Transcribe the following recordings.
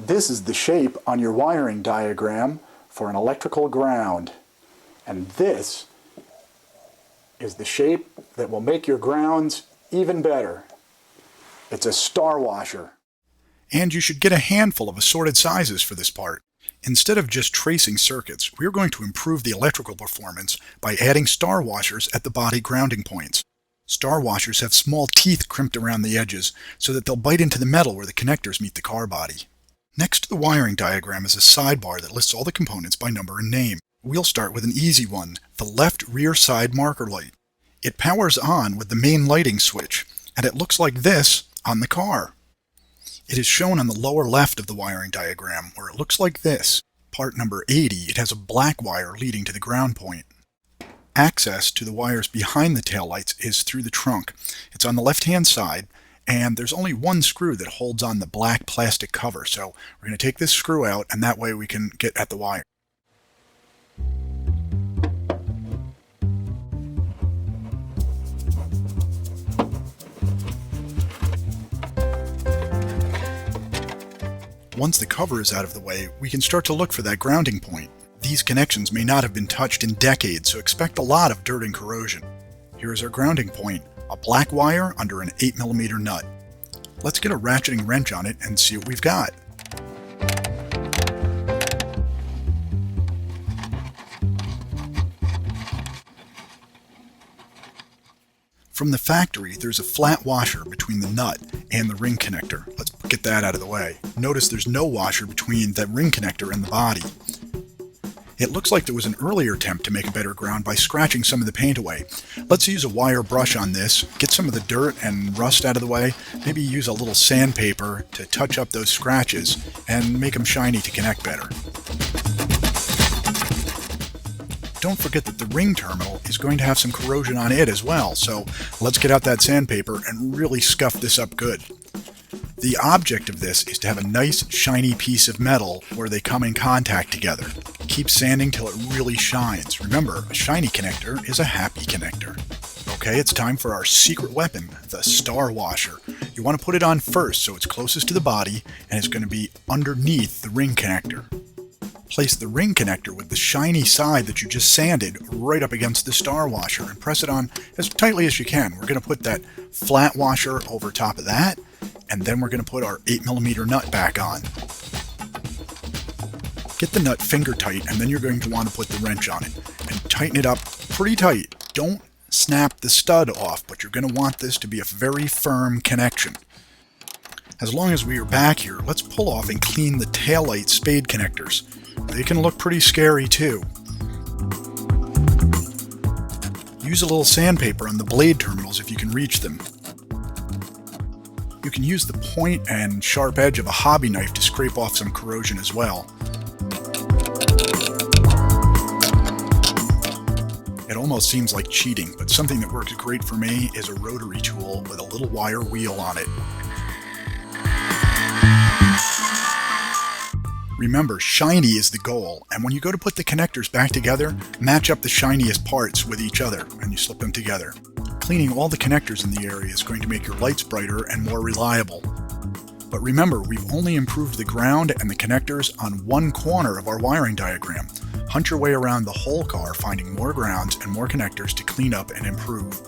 This is the shape on your wiring diagram for an electrical ground. And this is the shape that will make your grounds even better. It's a star washer. And you should get a handful of assorted sizes for this part. Instead of just tracing circuits, we're going to improve the electrical performance by adding star washers at the body grounding points. Star washers have small teeth crimped around the edges so that they'll bite into the metal where the connectors meet the car body. Next to the wiring diagram is a sidebar that lists all the components by number and name. We'll start with an easy one, the left rear side marker light. It powers on with the main lighting switch, and it looks like this on the car. It is shown on the lower left of the wiring diagram, where it looks like this. Part number 80, it has a black wire leading to the ground point. Access to the wires behind the taillights is through the trunk. It's on the left-hand side, and there's only one screw that holds on the black plastic cover, so we're going to take this screw out, and that way we can get at the wire. Once the cover is out of the way, we can start to look for that grounding point. These connections may not have been touched in decades, so expect a lot of dirt and corrosion. Here is our grounding point, a black wire under an 8mm nut. Let's get a ratcheting wrench on it and see what we've got. From the factory, there's a flat washer between the nut and the ring connector. Let's get that out of the way. Notice there's no washer between the ring connector and the body. It looks like there was an earlier attempt to make a better ground by scratching some of the paint away. Let's use a wire brush on this, get some of the dirt and rust out of the way, maybe use a little sandpaper to touch up those scratches and make them shiny to connect better. Don't forget that the ring terminal is going to have some corrosion on it as well, so let's get out that sandpaper and really scuff this up good. The object of this is to have a nice shiny piece of metal where they come in contact together. Keep sanding till it really shines. Remember, a shiny connector is a happy connector. Okay, it's time for our secret weapon, the star washer. You want to put it on first so it's closest to the body and it's going to be underneath the ring connector. Place the ring connector with the shiny side that you just sanded right up against the star washer and press it on as tightly as you can. We're going to put that flat washer over top of that, and then we're going to put our 8mm nut back on. Get the nut finger tight, and then you're going to want to put the wrench on it and tighten it up pretty tight. Don't snap the stud off, but you're going to want this to be a very firm connection. As long as we are back here, let's pull off and clean the taillight spade connectors. They can look pretty scary too. Use a little sandpaper on the blade terminals if you can reach them. You can use the point and sharp edge of a hobby knife to scrape off some corrosion as well. It almost seems like cheating, but something that works great for me is a rotary tool with a little wire wheel on it. Remember, shiny is the goal, and when you go to put the connectors back together, match up the shiniest parts with each other, and you slip them together. Cleaning all the connectors in the area is going to make your lights brighter and more reliable. But remember, we've only improved the ground and the connectors on one corner of our wiring diagram. Hunt your way around the whole car, finding more grounds and more connectors to clean up and improve.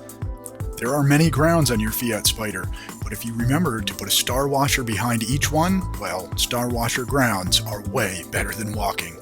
There are many grounds on your Fiat Spider, but if you remember to put a star washer behind each one, well, star washer grounds are way better than walking.